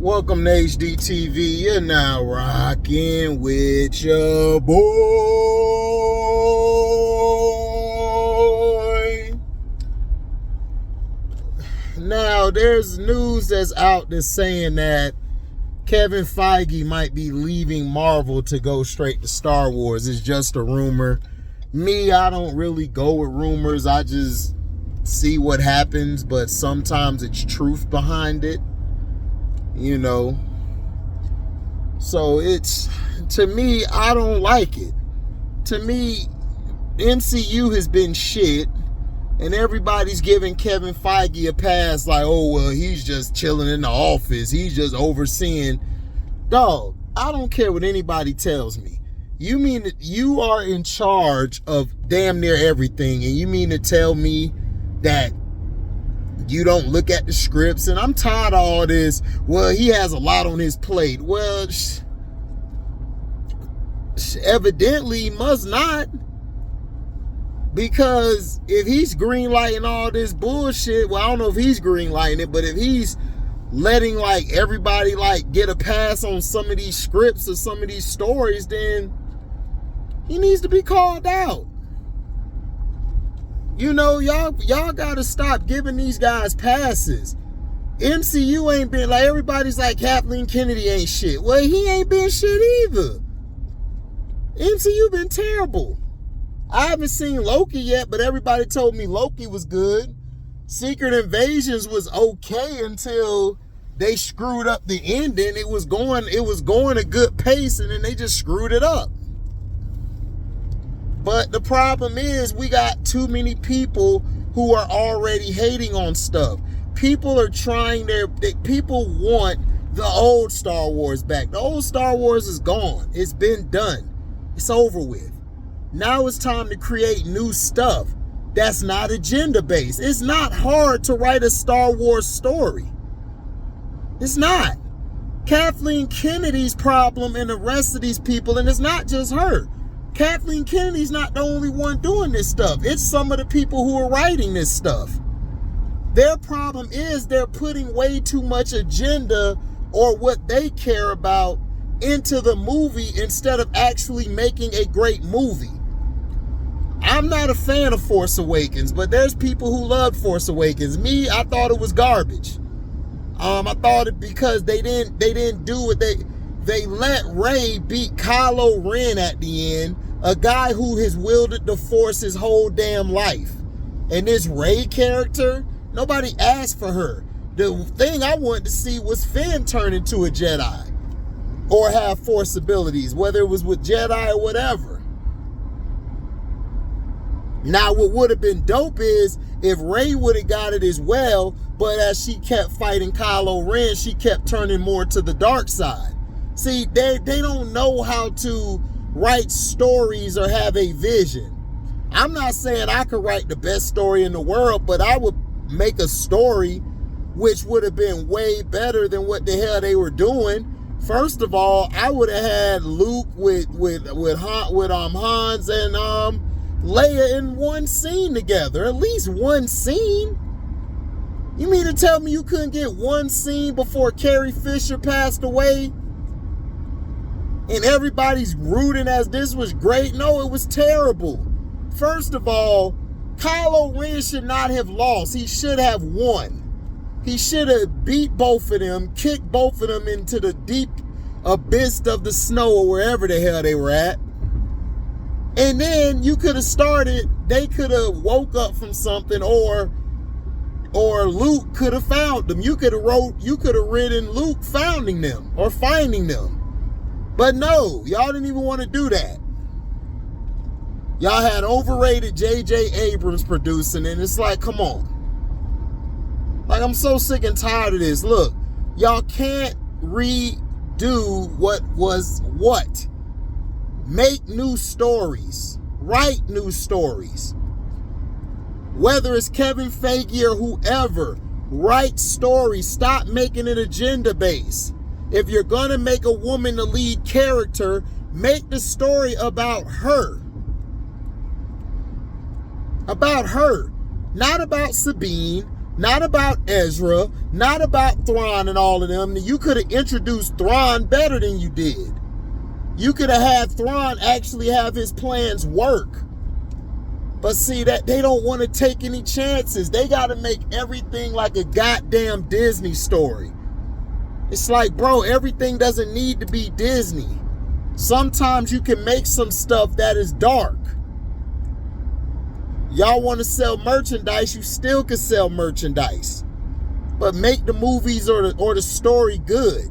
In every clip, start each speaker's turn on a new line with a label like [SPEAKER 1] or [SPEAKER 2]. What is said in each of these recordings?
[SPEAKER 1] Welcome to HDiiTV. You're now rocking with your boy. Now, there's news that's out that's saying that Kevin Feige might be leaving Marvel to go straight to Star Wars. It's just a rumor. Me, I don't really go with rumors. I just see what happens, but sometimes it's truth behind it. You know, so it's, to me, I don't like it. To me, MCU has been shit, and everybody's giving Kevin Feige a pass like, oh, well, he's just chilling in the office. He's just overseeing. Dog, I don't care what anybody tells me. You mean that you are in charge of damn near everything, and you mean to tell me that you don't look at the scripts? And I'm tired of all this, well, he has a lot on his plate. Well, evidently he must not. Because if he's greenlighting all this bullshit, well, I don't know if he's greenlighting it, but if he's letting like everybody like get a pass on some of these scripts or some of these stories, then he needs to be called out. You know, y'all gotta stop giving these guys passes. MCU ain't been, like, everybody's like Kathleen Kennedy ain't shit. Well, he ain't been shit either. MCU been terrible. I haven't seen Loki yet, but everybody told me Loki was good. Secret Invasions was okay until they screwed up the ending. It was going a good pace, and then they just screwed it up. But the problem is we got too many people who are already hating on stuff. People are people want the old Star Wars back. The old Star Wars is gone. It's been done. It's over with. Now it's time to create new stuff that's not agenda-based. It's not hard to write a Star Wars story. It's not. Kathleen Kennedy's problem and the rest of these people, and it's not just her. Kathleen Kennedy's not the only one doing this stuff. It's some of the people who are writing this stuff. Their problem is they're putting way too much agenda or what they care about into the movie instead of actually making a great movie. I'm not a fan of Force Awakens, but there's people who loved Force Awakens. Me, I thought it was garbage. I thought it because they didn't do what they let Rey beat Kylo Ren at the end, a guy who has wielded the Force his whole damn life. And this Rey character, nobody asked for her. The thing I wanted to see was Finn turn into a Jedi or have Force abilities, whether it was with Jedi or whatever. Now, what would have been dope is if Rey would have got it as well, but as she kept fighting Kylo Ren, she kept turning more to the dark side. See, they don't know how to write stories or have a vision. I'm not saying I could write the best story in the world, but I would make a story which would have been way better than what the hell they were doing. First of all, I would have had Luke with Hans and Leia in one scene together. At least one scene. You mean to tell me you couldn't get one scene before Carrie Fisher passed away? And everybody's rooting as this was great? No, it was terrible. First of all, Kylo Ren should not have lost. He should have won. He should have beat both of them, kicked both of them into the deep abyss of the snow or wherever the hell they were at. And then you could have started, they could have woke up from something, or Luke could have found them. You could have written Luke finding them or finding them. But no, y'all didn't even want to do that. Y'all had overrated J.J. Abrams producing, and it's like, come on. Like, I'm so sick and tired of this. Look, y'all can't redo what was what. Make new stories. Write new stories. Whether it's Kevin Feige or whoever, write stories. Stop making it agenda-based. If you're going to make a woman the lead character, make the story about her. About her. Not about Sabine. Not about Ezra, not about Thrawn and all of them. You could have introduced Thrawn better than you did. You could have had Thrawn actually have his plans work. But see, that they don't want to take any chances. They got to make everything like a goddamn Disney story. It's like, bro, everything doesn't need to be Disney. Sometimes you can make some stuff that is dark. Y'all want to sell merchandise, you still can sell merchandise. But make the movies or the story good.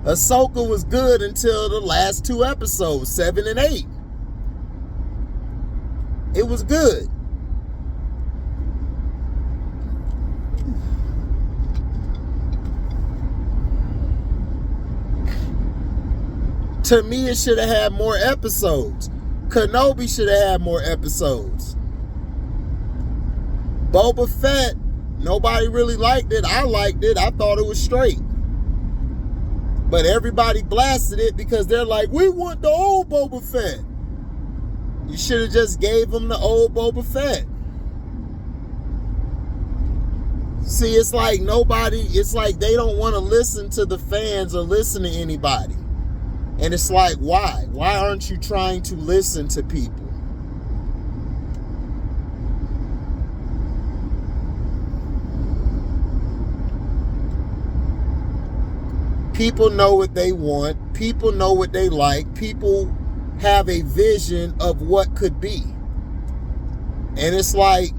[SPEAKER 1] Ahsoka was good until the last 2 episodes, 7 and 8. It was good. To me, it should have had more episodes. Kenobi should have had more episodes. Boba Fett, nobody really liked it. I liked it. I thought it was straight. But everybody blasted it because they're like, we want the old Boba Fett. You should have just gave them the old Boba Fett. See, it's like they don't want to listen to the fans or listen to anybody. And it's like, why? Why aren't you trying to listen to people? People know what they want. People know what they like. People have a vision of what could be. And it's like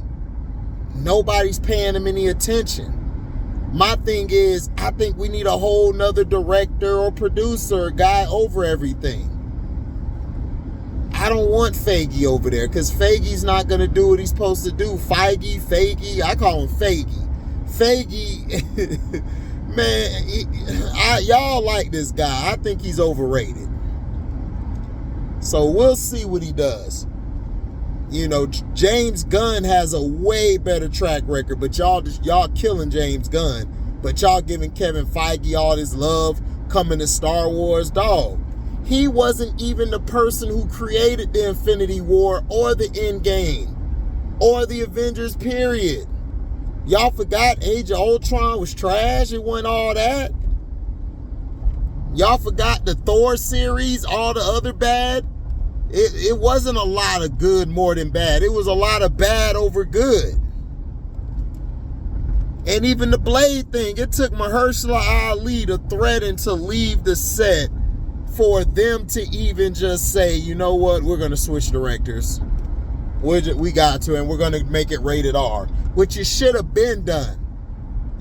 [SPEAKER 1] nobody's paying them any attention. My thing is, I think we need a whole nother director or producer, guy over everything. I don't want Feige over there because Feige's not going to do what he's supposed to do. Feige, I call him Feige. Feige, man, y'all like this guy. I think he's overrated. So we'll see what he does. You know, James Gunn has a way better track record, but y'all killing James Gunn. But y'all giving Kevin Feige all this love coming to Star Wars, dog. He wasn't even the person who created the Infinity War or the Endgame or the Avengers, period. Y'all forgot Age of Ultron was trash. It wasn't all that. Y'all forgot the Thor series, all the other bad. It wasn't a lot of good more than bad. It was a lot of bad over good. And even the Blade thing, it took Mahershala Ali to threaten to leave the set for them to even just say, you know what, we're going to switch directors. We got to, and we're going to make it rated R, which it should have been done.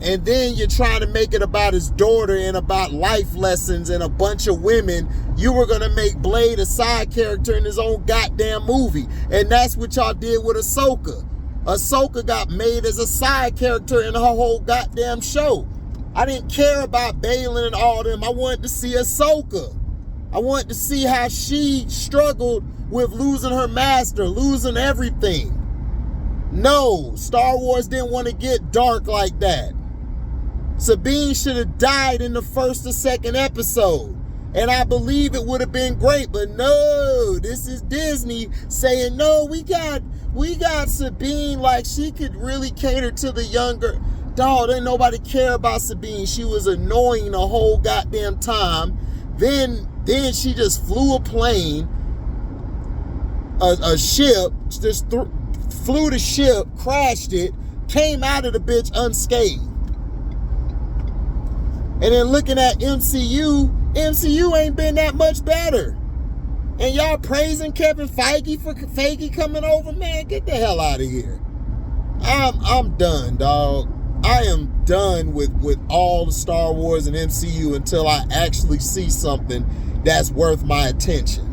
[SPEAKER 1] And then you're trying to make it about his daughter and about life lessons and a bunch of women. You were going to make Blade a side character in his own goddamn movie. And that's what y'all did with Ahsoka. Ahsoka got made as a side character in her whole goddamn show. I didn't care about Balin and all them. I wanted to see Ahsoka. I wanted to see how she struggled with losing her master, losing everything. No, Star Wars didn't want to get dark like that. Sabine should have died in the first or second episode. And I believe it would have been great. But no, this is Disney saying, no, we got Sabine, like she could really cater to the younger. Dog, didn't nobody care about Sabine. She was annoying the whole goddamn time. Then she just flew a plane, a ship, just flew the ship, crashed it, came out of the bitch unscathed. And then looking at MCU ain't been that much better. And y'all praising Kevin Feige for Feige coming over, man, get the hell out of here. I'm done, dog. I am done with all the Star Wars and MCU until I actually see something that's worth my attention.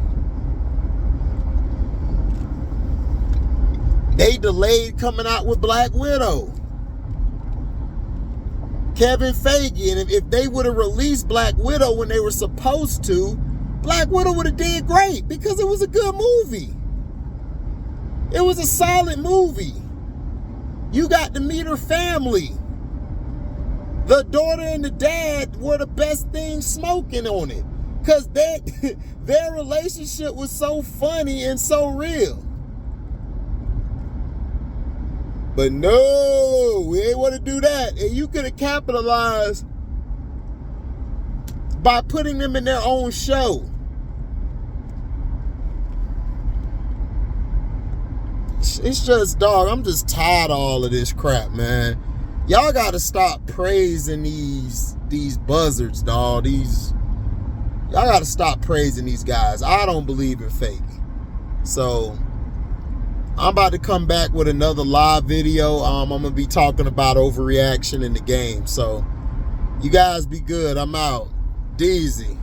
[SPEAKER 1] They delayed coming out with Black Widow. Kevin Feige, and if they would have released Black Widow when they were supposed to, Black Widow would have did great because it was a good movie. It was a solid movie. You got to meet her family. The daughter and the dad were the best things smoking on it because their relationship was so funny and so real. But no, we ain't want to do that. And you could have capitalized by putting them in their own show. It's just, dog, I'm just tired of all of this crap, man. Y'all got to stop praising these buzzards, dog. Y'all got to stop praising these guys. I don't believe in Feige. So I'm about to come back with another live video. I'm going to be talking about overreaction in the game. So you guys be good. I'm out. Deezy.